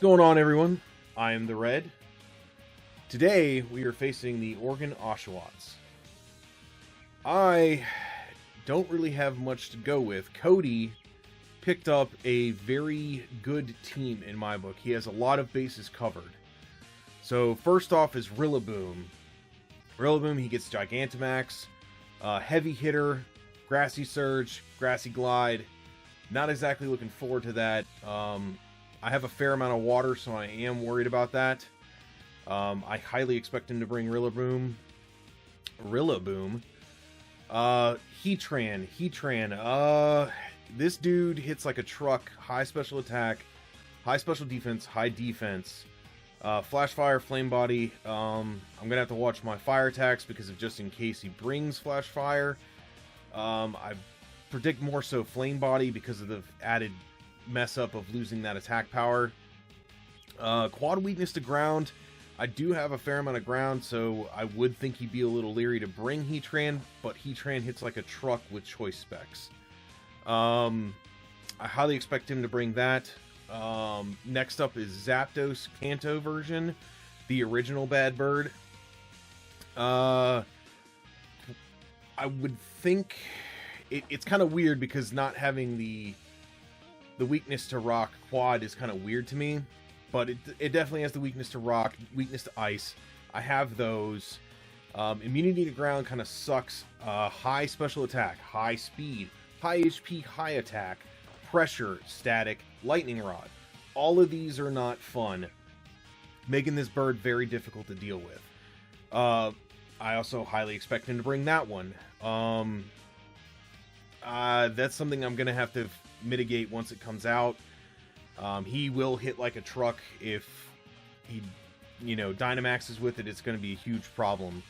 What's going on, everyone? I am the Red. Today we are facing the Oregon Oshawotts. I don't really have much to go with. Cody picked up a very good team in my book. He has a lot of bases covered. So first off is Rillaboom. Rillaboom, he gets Gigantamax, Heavy Hitter, Grassy Surge, Grassy Glide. Not exactly looking forward to that. I have a fair amount of water, so I am worried about that. I highly expect him to bring Rillaboom. Heatran. This dude hits like a truck. High special attack, high special defense, high defense. Flash Fire, Flame Body. I'm gonna have to watch my fire attacks because of just in case he brings Flash Fire. I predict more so Flame Body because of the added mess up of losing that attack power. Quad weakness to ground. I do have a fair amount of ground, so I would think he'd be a little leery to bring Heatran, but Heatran hits like a truck with choice specs. I highly expect him to bring that. Next up is Zapdos Kanto version, the original Bad Bird. I would think it's kind of weird because not having the weakness to rock quad is kind of weird to me, but it definitely has the weakness to rock, weakness to ice. I have those. Immunity to ground kind of sucks. High special attack, high speed, high HP, high attack, pressure, static, lightning rod. All of these are not fun, making this bird very difficult to deal with. I also highly expect him to bring that one. That's something I'm gonna have to mitigate once it comes out. He will hit like a truck. If he, Dynamaxes with it, it's going to be a huge problem.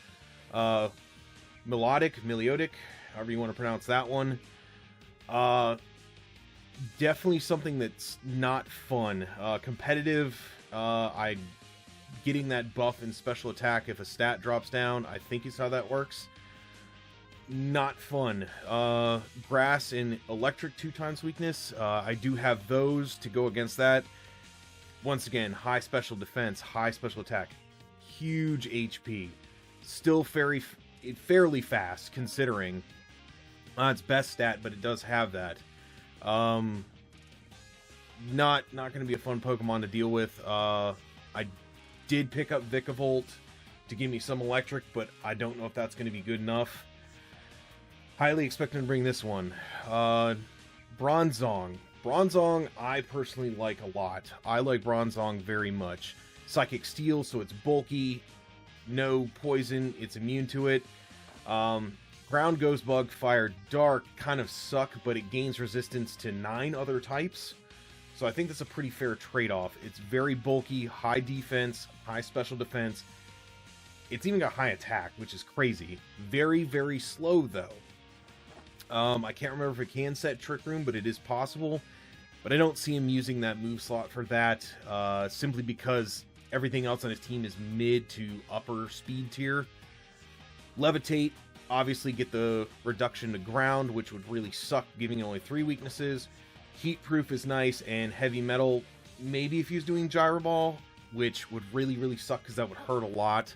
Meliotic, however you want to pronounce that one. Definitely something that's not fun. Competitive, getting that buff in special attack if a stat drops down, I think is how that works. Not fun. Grass and electric 2x weakness. I do have those to go against that. Once again, high special defense, high special attack, huge HP. Still fairly fast considering its best stat, but it does have that. Not going to be a fun Pokemon to deal with. I did pick up Vikavolt to give me some electric, but I don't know if that's going to be good enough. Highly expect him to bring this one. Bronzong. Bronzong I personally like a lot. I like Bronzong very much. Psychic Steel, so it's bulky. No poison. It's immune to it. Ground Ghost Bug, Fire Dark kind of suck, but it gains resistance to 9 other types. So I think that's a pretty fair trade-off. It's very bulky, high defense, high special defense. It's even got high attack, which is crazy. Very, very slow, though. I can't remember if it can set Trick Room, but it is possible. But I don't see him using that move slot for that, simply because everything else on his team is mid to upper speed tier. Levitate, obviously get the reduction to ground, which would really suck, giving only 3 weaknesses. Heat Proof is nice, and Heavy Metal, maybe if he was doing Gyro Ball, which would really, really suck because that would hurt a lot.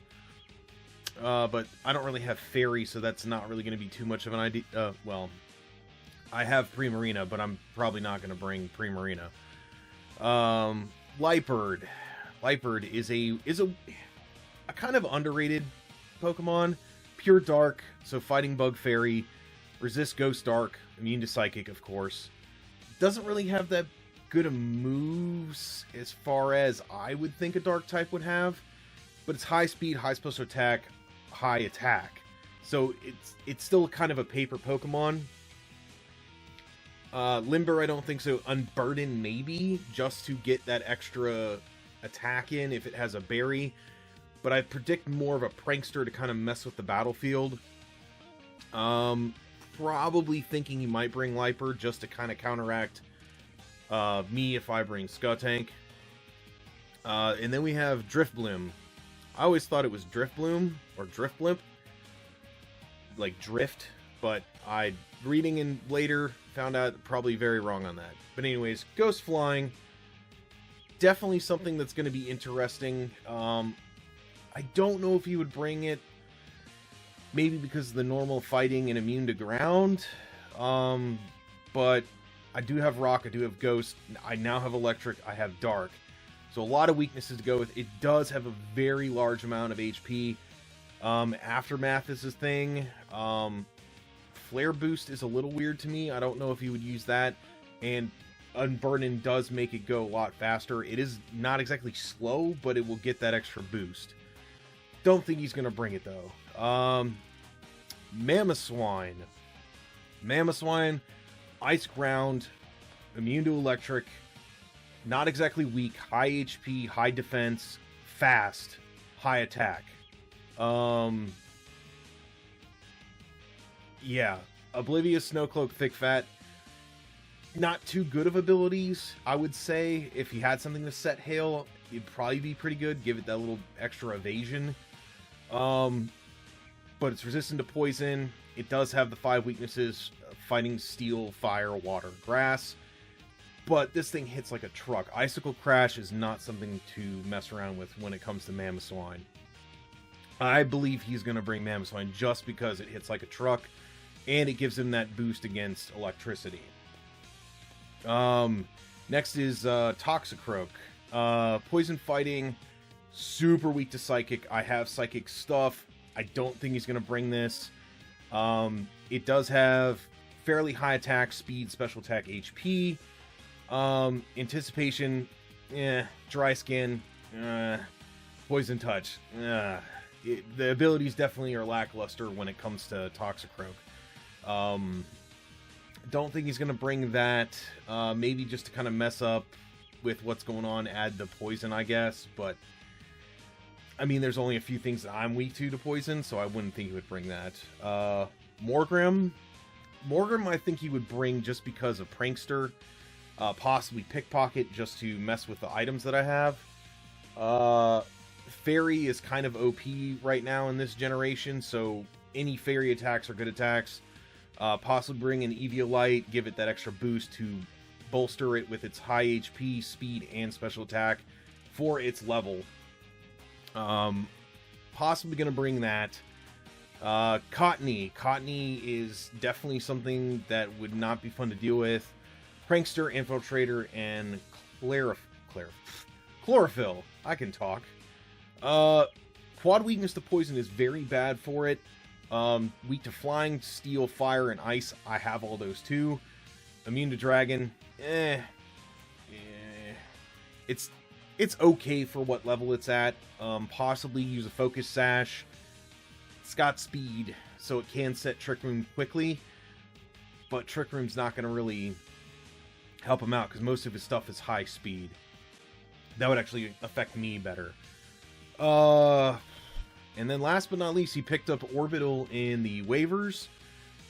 But I don't really have Fairy, so that's not really going to be too much of an idea. Well, I have Primarina, but I'm probably not going to bring Primarina. Lightbird. Lightbird is a kind of underrated Pokemon. Pure Dark, so fighting Bug Fairy. Resist Ghost Dark. Immune to Psychic, of course. Doesn't really have that good of moves as far as I would think a Dark type would have. But it's high speed, high special attack, high attack. So it's still kind of a paper Pokemon. Limber, I don't think so. Unburden, maybe, just to get that extra attack in if it has a berry. But I predict more of a prankster to kind of mess with the battlefield. Probably thinking he might bring Liper just to kind of counteract me if I bring Scutank. And then we have Driftblim. I always thought it was Driftbloom or Driftblimp, like Drift, but I reading in later found out probably very wrong on that. But anyways, Ghost Flying, definitely something that's going to be interesting. I don't know if he would bring it, maybe because of the normal fighting and immune to ground. But I do have rock, I do have ghost, I now have electric, I have dark. So a lot of weaknesses to go with. It does have a very large amount of HP. Aftermath is his thing. Flare boost is a little weird to me. I don't know if you would use that. And Unburden does make it go a lot faster. It is not exactly slow, but it will get that extra boost. Don't think he's going to bring it, though. Mamoswine. Mamoswine, Ice Ground, immune to electric, not exactly weak, high HP, high defense, fast, high attack. Yeah, Oblivious, Snowcloak, Thick Fat, not too good of abilities, I would say. If he had something to set Hail, it'd probably be pretty good, give it that little extra evasion. But it's resistant to poison. It does have the 5 weaknesses, fighting steel, fire, water, grass. But this thing hits like a truck. Icicle Crash is not something to mess around with when it comes to Mamoswine. I believe he's going to bring Mamoswine just because it hits like a truck, and it gives him that boost against electricity. Next is Toxicroak. Poison fighting, super weak to Psychic. I have Psychic stuff. I don't think he's going to bring this. It does have fairly high attack, speed, special attack, HP. Anticipation, dry skin, poison touch. The abilities definitely are lackluster when it comes to Toxicroak. Don't think he's going to bring that. Maybe just to kind of mess up with what's going on, add the poison, I guess. But, I mean, there's only a few things that I'm weak to poison, so I wouldn't think he would bring that. Morgrim. Morgrim, I think he would bring just because of Prankster. Possibly Pickpocket, just to mess with the items that I have. Fairy is kind of OP right now in this generation, so any fairy attacks are good attacks. Possibly bring an Eviolite, give it that extra boost to bolster it with its high HP, speed, and special attack for its level. Possibly going to bring that. Cottony. Cottony is definitely something that would not be fun to deal with. Prankster, Infiltrator, and Chlorophyll. I can talk. Quad weakness to poison is very bad for it. Weak to flying, steel, fire, and ice. I have all those too. Immune to dragon. It's okay for what level it's at. Possibly use a focus sash. It's got speed, so it can set Trick Room quickly. But Trick Room's not going to really help him out because most of his stuff is high speed. That would actually affect me better. And then last but not least, he picked up Orbital in the waivers.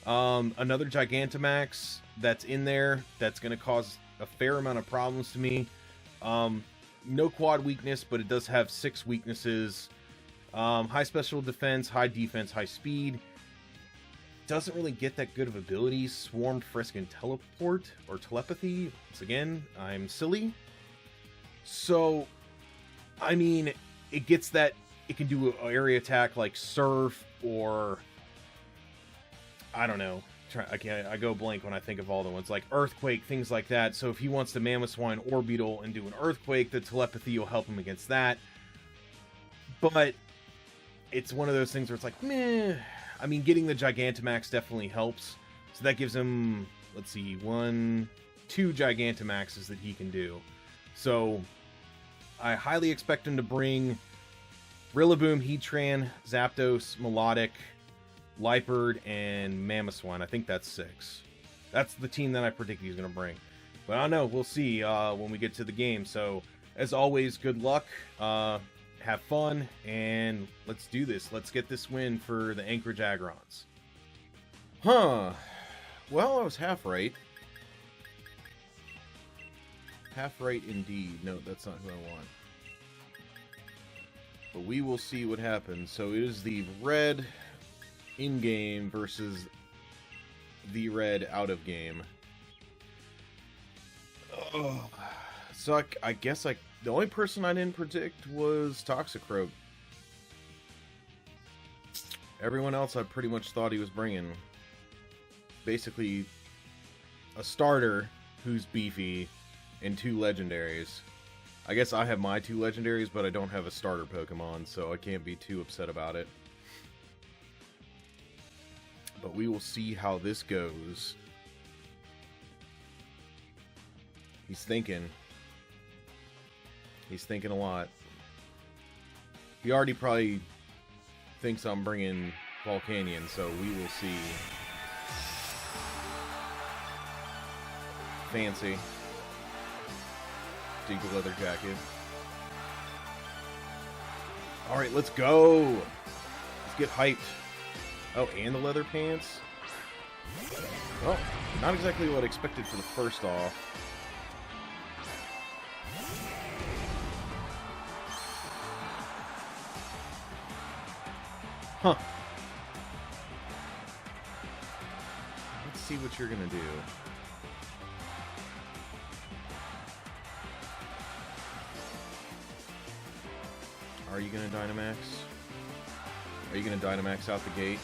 Another Gigantamax that's in there that's going to cause a fair amount of problems to me. No quad weakness, but it does have 6 weaknesses. High special defense, high defense, high speed. Doesn't really get that good of abilities. Swarm, Frisk, and Teleport, or Telepathy. Once again, I'm silly. So, I mean, it gets that, it can do an area attack like Surf, or, I don't know. I go blank when I think of all the ones, like Earthquake, things like that. So if he wants to Mamoswine Orbital and do an Earthquake, the Telepathy will help him against that. But it's one of those things where it's like, meh. I mean, getting the Gigantamax definitely helps. So that gives him, let's see, 2 Gigantamaxes that he can do. So I highly expect him to bring Rillaboom, Heatran, Zapdos, Melodic, Liepard, and Mamoswine. I think that's 6. That's the team that I predict he's going to bring. But I don't know. We'll see when we get to the game. So, as always, good luck. Have fun, and let's do this. Let's get this win for the Anchorage Aggrons. Huh. Well, I was half right. Half right indeed. No, that's not who I want. But we will see what happens. So it is the red in-game versus the red out-of-game. Oh. So I guess The only person I didn't predict was Toxicroak. Everyone else I pretty much thought he was bringing. Basically, a starter who's beefy and 2 legendaries. I guess I have my 2 legendaries, but I don't have a starter Pokemon, so I can't be too upset about it. But we will see how this goes. He's thinking. He's thinking a lot. He already probably thinks I'm bringing Volcanion, so we will see. Fancy. Dig the leather jacket. Alright, let's go! Let's get hyped. Oh, and the leather pants? Well, not exactly what I expected for the first off. Huh. Let's see what you're gonna do. Are you gonna Dynamax? Are you gonna Dynamax out the gate?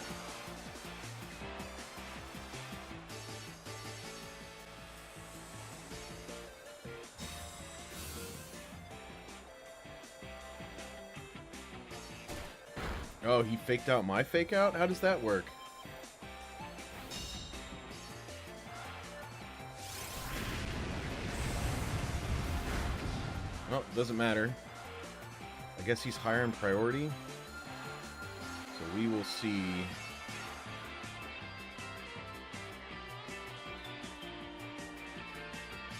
Oh, he faked out my fake out? How does that work? Oh, doesn't matter. I guess he's higher in priority. So we will see.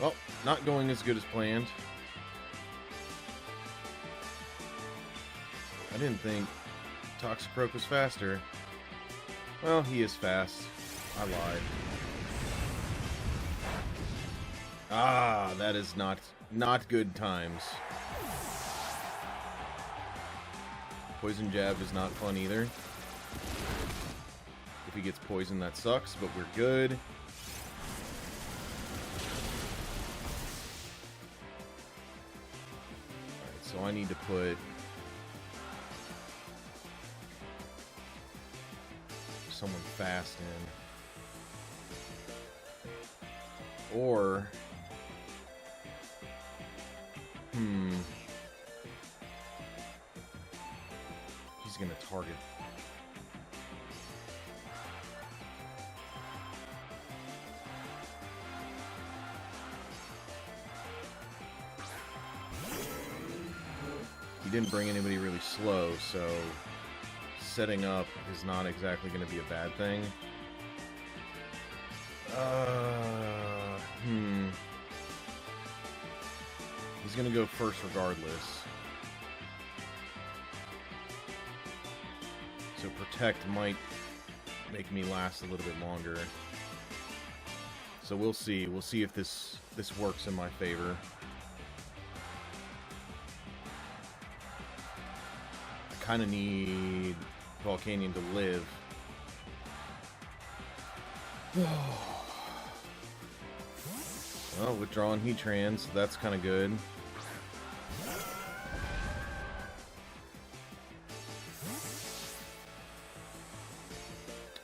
Well, not going as good as planned. I didn't think Toxicroak was faster. Well, he is fast. I lied. Ah, that is not good times. Poison jab is not fun either. If he gets poisoned, that sucks, but we're good. Alright, so I need to put someone fast in. Or he's gonna target. He didn't bring anybody really slow, so setting up is not exactly going to be a bad thing. He's going to go first regardless. So Protect might make me last a little bit longer. So we'll see. We'll see if this works in my favor. I kind of need Volcanion to live. Well, withdrawing Heatran, so that's kind of good.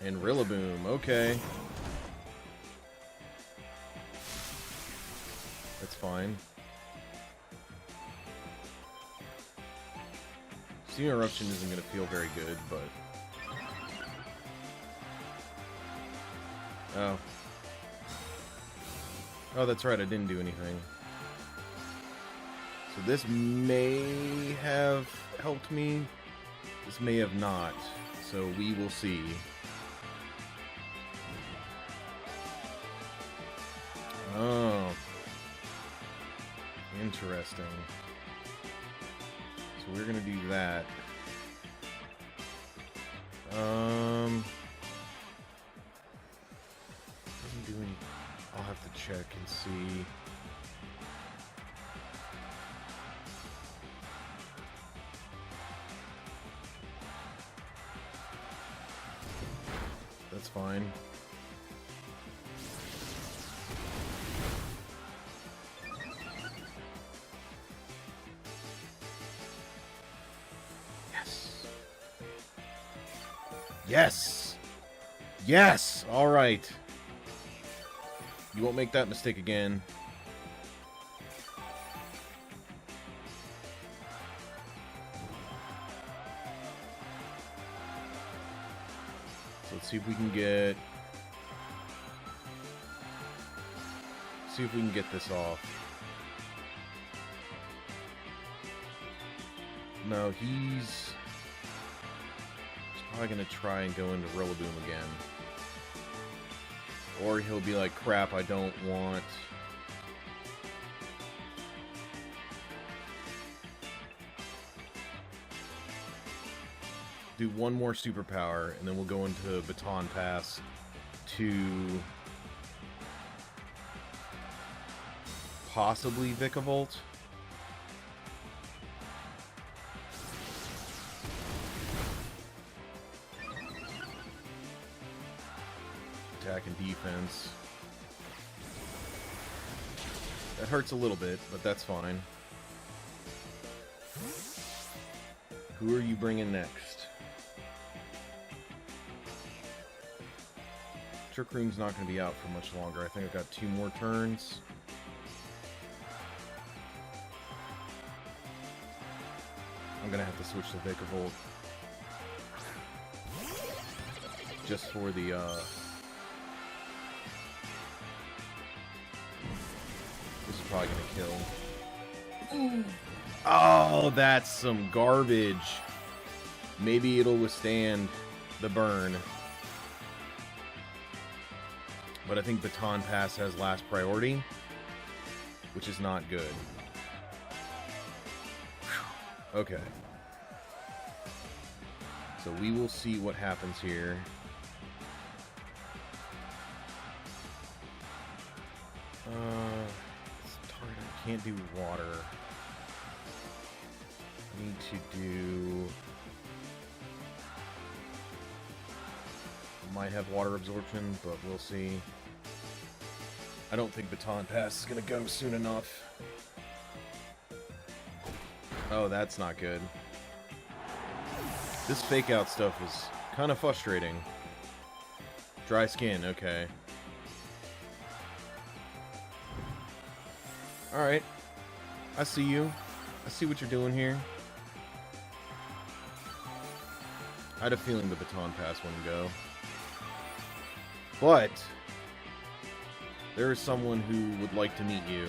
And Rillaboom, okay. That's fine. Steam Eruption isn't going to feel very good, but... Oh. Oh, that's right, I didn't do anything. So this may have helped me. This may have not. So we will see. Oh. Interesting. So we're gonna do that. Doesn't do any. I'll have to check and see. That's fine. Yes! Yes! Alright. You won't make that mistake again. So let's see if we can get... See if we can get this off. No, he's probably going to try and go into Rillaboom again. Or he'll be like, crap, I don't want... Do one more superpower, and then we'll go into Baton Pass to possibly Vikavolt. Attack and defense. That hurts a little bit, but that's fine. Who are you bringing next? Trickroom's not going to be out for much longer. I think I've got 2 more turns. I'm going to have to switch to Vikavolt. Just for the, This is probably going to kill. Oh, that's some garbage. Maybe it'll withstand the burn. But I think Baton Pass has last priority, which is not good. Okay. So we will see what happens here. Can't do water. I need to do... Might have water absorption, but we'll see. I don't think Baton Pass is going to go soon enough. Oh, that's not good. This fake out stuff is kind of frustrating. Dry skin, okay. Alright. I see you. I see what you're doing here. I had a feeling the Baton Pass wouldn't go. But there is someone who would like to meet you.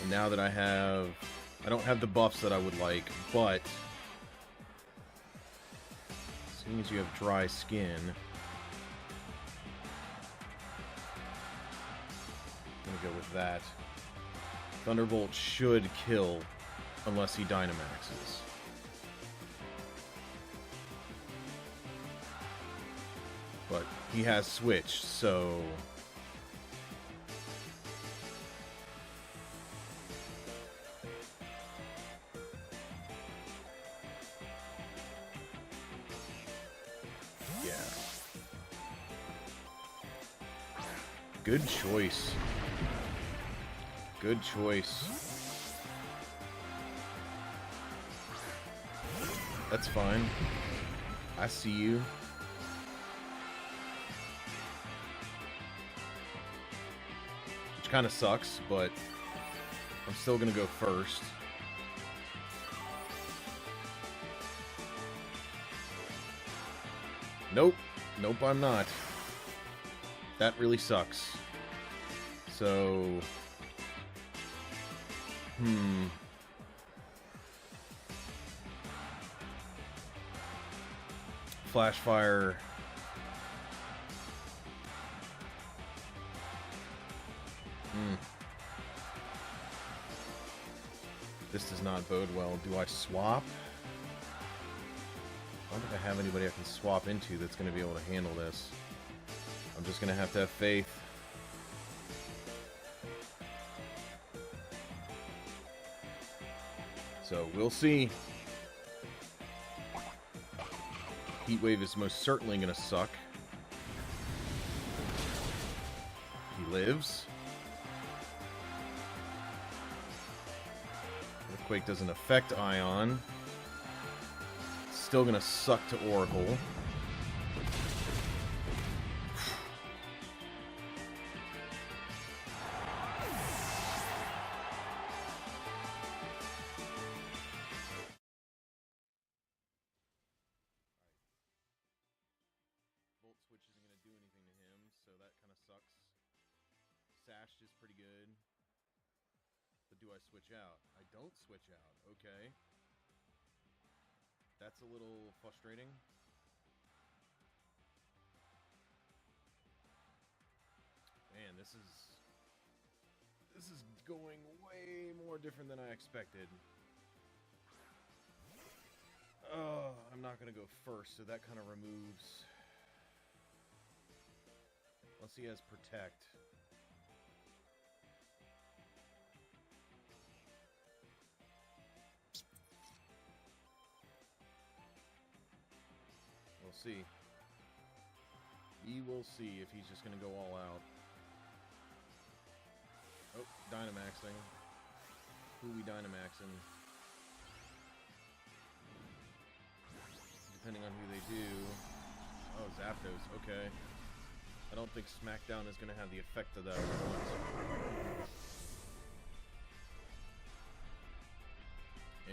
And now that I don't have the buffs that I would like, but as soon as you have dry skin, I'm gonna go with that. Thunderbolt should kill unless he Dynamaxes. But he has switched, so yeah. Good choice. Good choice. That's fine. I see you. Which kind of sucks, but I'm still gonna go first. Nope. Nope, I'm not. That really sucks. So... Flash Fire. This does not bode well. Do I swap? I don't think I have anybody I can swap into that's going to be able to handle this. I'm just going to have faith. So, we'll see. Heat Wave is most certainly going to suck. He lives. Earthquake doesn't affect Ion. Still gonna suck to Oracle. Volt Switch isn't gonna do anything to him, so that kind of sucks. Sashed is pretty good. But do I switch out? I don't switch out. Okay. That's a little frustrating. Man, this is going way more different than I expected. Oh, I'm not gonna go first, so that kind of removes. Unless he has Protect. We'll see. We will see if he's just going to go all out. Oh, Dynamaxing. Who we Dynamaxing? Depending on who they do. Oh, Zapdos. Okay. I don't think Smackdown is going to have the effect of that I want.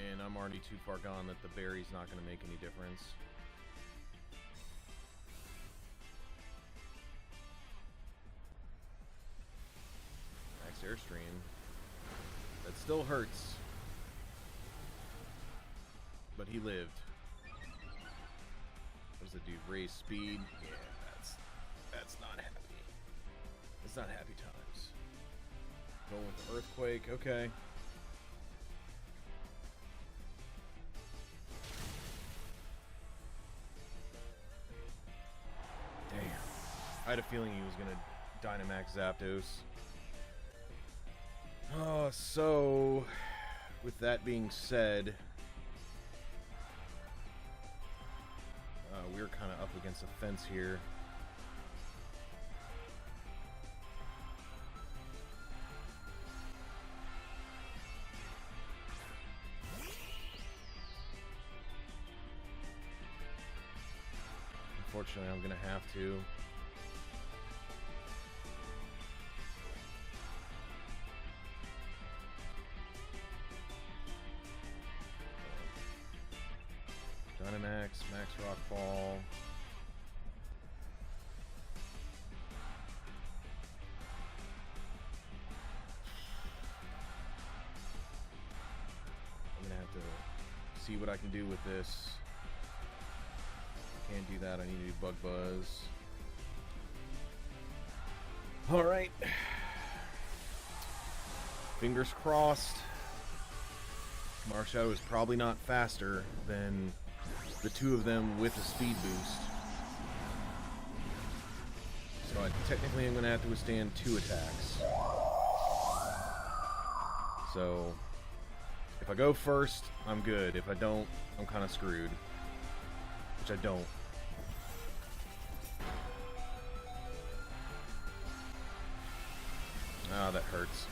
And I'm already too far gone that the berry's not going to make any difference. Max Airstream. That still hurts. But he lived. What does it do? Raise speed? Yeah, that's not happy. It's not happy times. Going with the Earthquake, okay. Damn. I had a feeling he was gonna Dynamax Zapdos. Oh, so with that being said, we're kind of up against a fence here. Unfortunately, I'm going to have to. Dynamax, Max Rock Ball. I'm going to have to see what I can do with this. Can't do that. I need to do Bug Buzz. Alright. Fingers crossed. Marshadow is probably not faster than the two of them with a speed boost. So I technically am going to have to withstand 2 attacks. So if I go first, I'm good. If I don't, I'm kind of screwed. Which I don't. Ah, that hurts.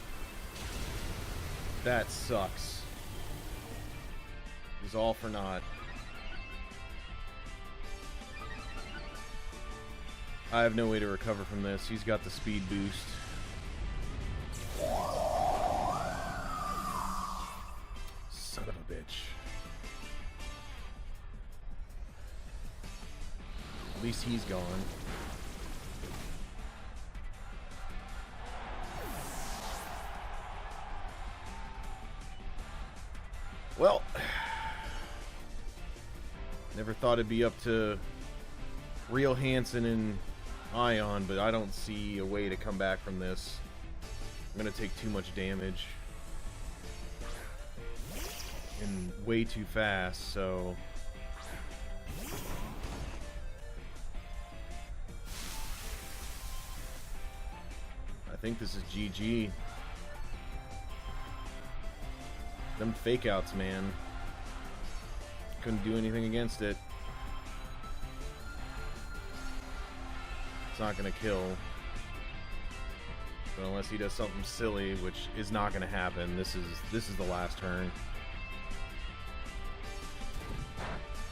That sucks. It was all for naught. I have no way to recover from this. He's got the speed boost. Son of a bitch. At least he's gone. Well, never thought it'd be up to Real Hansen and Ion, but I don't see a way to come back from this. I'm gonna take too much damage. And way too fast, so... I think this is GG. Them fake outs, man. Couldn't do anything against it. It's not gonna kill. But unless he does something silly, which is not going to happen, this is the last turn.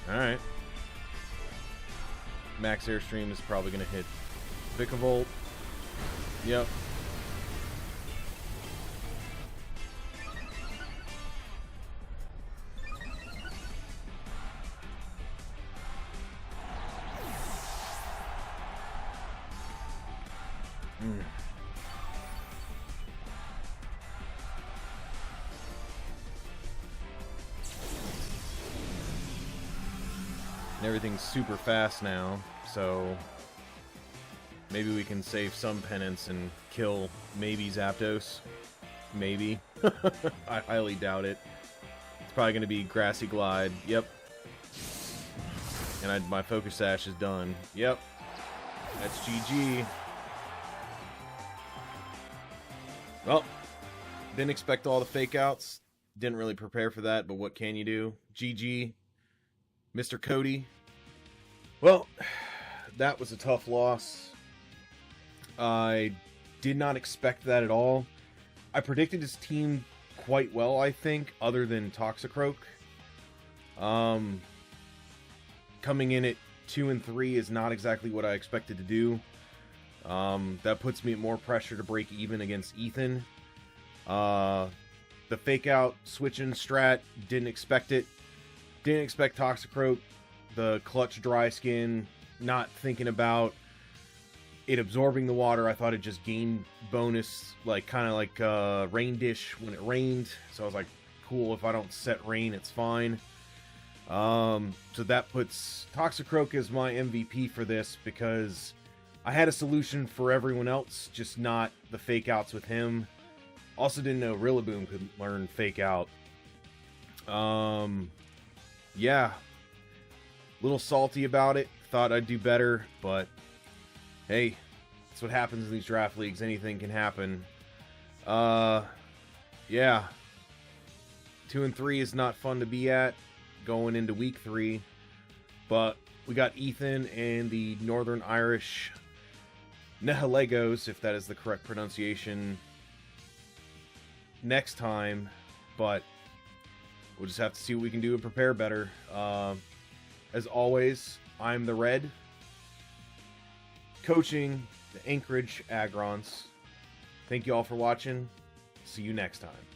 Alright. Max Airstream is probably going to hit Vikavolt. Yep. Everything's super fast now, so maybe we can save some penance and kill maybe Zapdos. Maybe. I highly doubt it. It's probably going to be Grassy Glide. Yep. And my Focus Sash is done. Yep. That's GG. Well, didn't expect all the fake outs. Didn't really prepare for that, but what can you do? GG. Mr. Cody. Well, that was a tough loss. I did not expect that at all. I predicted his team quite well, I think, other than Toxicroak. Coming in at 2 and 3 is not exactly what I expected to do. That puts me at more pressure to break even against Ethan. The fake out switching strat, didn't expect it. Didn't expect Toxicroak. The clutch dry skin, not thinking about it absorbing the water. I thought it just gained bonus, like kind of like Rain Dish when it rained. So I was like, cool, if I don't set rain, it's fine. So that puts Toxicroak as my MVP for this, because I had a solution for everyone else, just not the fake outs with him. Also didn't know Rillaboom could learn fake out. Yeah. Little salty about it. Thought I'd do better, but hey, that's what happens in these draft leagues. Anything can happen. Yeah. 2 and 3 is not fun to be at going into week 3, but we got Ethan and the Northern Irish Nehalegos, if that is the correct pronunciation, next time, but we'll just have to see what we can do and prepare better. As always, I'm the Red, coaching the Anchorage Aggrons. Thank you all for watching. See you next time.